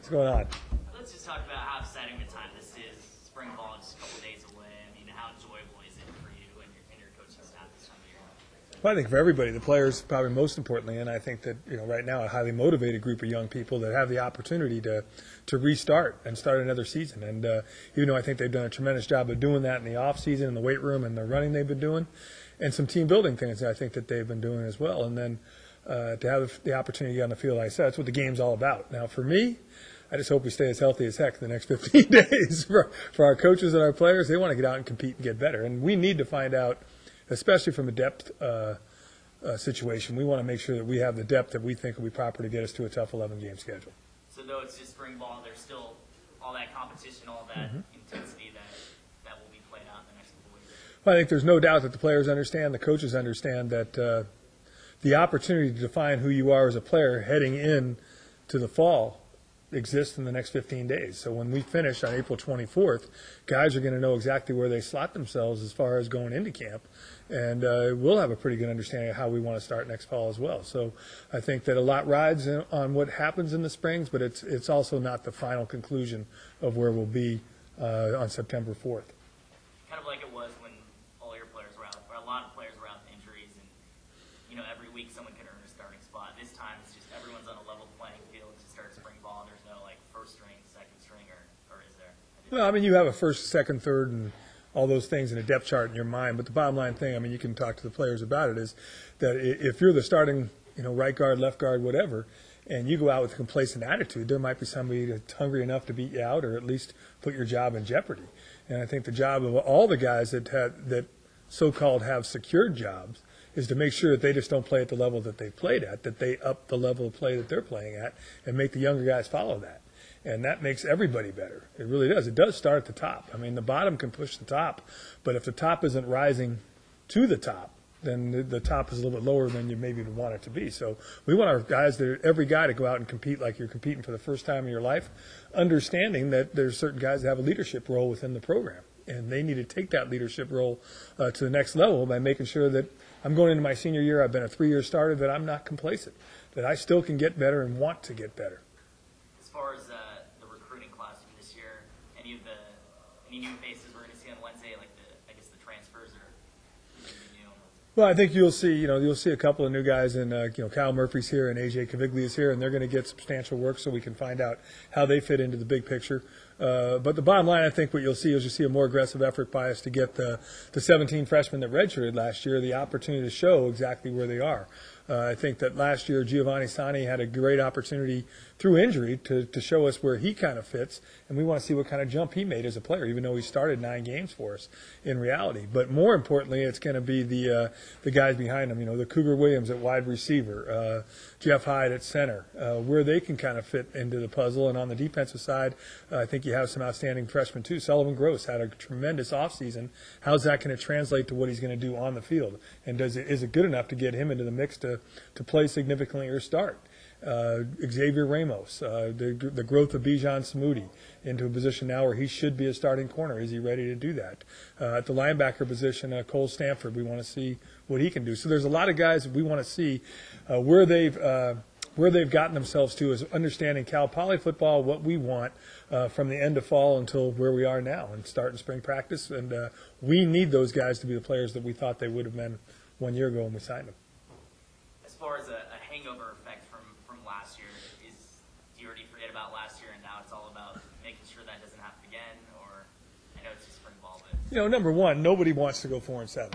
What's going on? Let's just talk about how exciting the time this is. Spring ball is just a couple days away. I mean, how enjoyable is it for you and your coaching staff this time of year? Well, I think for everybody, the players probably most importantly, and I think that right now a highly motivated group of young people that have the opportunity to restart and start another season. And even though I think they've done a tremendous job of doing that in the off season, in the weight room, and the running they've been doing, and some team building things I think that they've been doing as well. And then to have the opportunity to get on the field, like I said, that's what the game's all about. Now, for me, I just hope we stay as healthy as heck the next 15 days. For our coaches and our players, they want to get out and compete and get better. And we need to find out, especially from a depth situation, we want to make sure that we have the depth that we think will be proper to get us to a tough 11-game schedule. So though it's just spring ball, there's still all that competition, all that intensity that will be played out in the next couple weeks. Well, I think there's no doubt that the players understand, the coaches understand that the opportunity to define who you are as a player heading in to the fall exists in the next 15 days. So when we finish on April 24th, guys are going to know exactly where they slot themselves as far as going into camp, and we'll have a pretty good understanding of how we want to start next fall as well. So I think that a lot rides on what happens in the springs, but it's also not the final conclusion of where we'll be on September 4th. Kind of like it was when all your players were out, or a lot of players were out with injuries, and every week someone can earn a starting spot. This time it's just everyone's on a level playing field to start spring ball. There's no like first string, second string, or is there? Well, I mean, you have a first, second, third, and all those things in a depth chart in your mind. But the bottom line thing, I mean, you can talk to the players about it, is that if you're the starting, right guard, left guard, whatever, and you go out with a complacent attitude, there might be somebody that's hungry enough to beat you out or at least put your job in jeopardy. And I think the job of all the guys that so-called have secured jobs is to make sure that they just don't play at the level that they played at, that they up the level of play that they're playing at and make the younger guys follow that. And that makes everybody better. It really does. It does start at the top. I mean, the bottom can push the top, but if the top isn't rising to the top, then the top is a little bit lower than you maybe would want it to be. So we want our guys, every guy, to go out and compete like you're competing for the first time in your life, understanding that there's certain guys that have a leadership role within the program. And they need to take that leadership role to the next level by making sure that I'm going into my senior year, I've been a 3-year starter, that I'm not complacent, that I still can get better and want to get better. As far as the recruiting class from this year, any new faces we're going to see on Wednesday, like the transfers or new? Well, I think you'll see a couple of new guys, and Kyle Murphy's here and AJ Caviglia is here, and they're going to get substantial work so we can find out how they fit into the big picture. But the bottom line, I think what you'll see is a more aggressive effort by us to get the 17 freshmen that redshirted last year the opportunity to show exactly where they are. I think that last year Giovanni Sani had a great opportunity through injury to show us where he kind of fits, and we want to see what kind of jump he made as a player, even though he started 9 games for us in reality. But more importantly, it's going to be the guys behind him, the Cougar Williams at wide receiver, Jeff Hyde at center, where they can kind of fit into the puzzle. And on the defensive side, I think you have some outstanding freshmen too. Sullivan Gross had a tremendous offseason. How's that going to translate to what he's going to do on the field? And is it good enough to get him into the mix to play significantly or start? Xavier Ramos, the growth of Bijan Samudi into a position now where he should be a starting corner. Is he ready to do that? At the linebacker position, Cole Stanford, we want to see what he can do. So there's a lot of guys that we want to see where they've gotten themselves to, is understanding Cal Poly football, what we want from the end of fall until where we are now and starting spring practice. And we need those guys to be the players that we thought they would have been 1 year ago when we signed them. As far as a hangover effect from last year, do you already forget about last year and now it's all about making sure that doesn't happen again? Or I know it's just spring ball, but number one, nobody wants to go 4-7.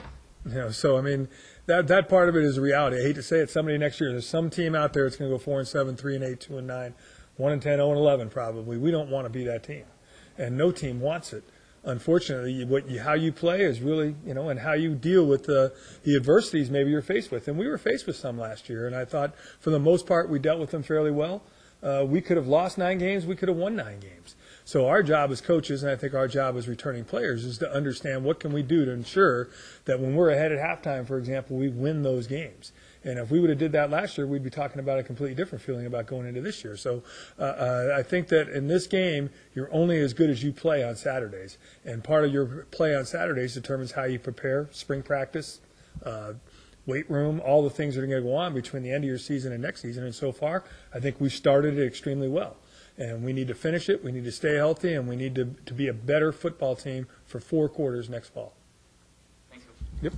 So I mean that part of it is a reality. I hate to say it, somebody next year, there's some team out there that's going to go 4-7, 3-8, 2-9, 1-10, 0-11 probably. We don't want to be that team, and no team wants it. Unfortunately, how you play is really, and how you deal with the adversities maybe you're faced with. And we were faced with some last year, and I thought for the most part we dealt with them fairly well. We could have lost 9 games. We could have won 9 games. So our job as coaches, and I think our job as returning players, is to understand what can we do to ensure that when we're ahead at halftime, for example, we win those games. And if we would have did that last year, we'd be talking about a completely different feeling about going into this year. So I think that in this game, you're only as good as you play on Saturdays. And part of your play on Saturdays determines how you prepare spring practice, weight room, all the things that are going to go on between the end of your season and next season. And so far, I think we've started it extremely well. And we need to finish it, we need to stay healthy, and we need to be a better football team for 4 quarters next fall. Thanks, Coach. Yep.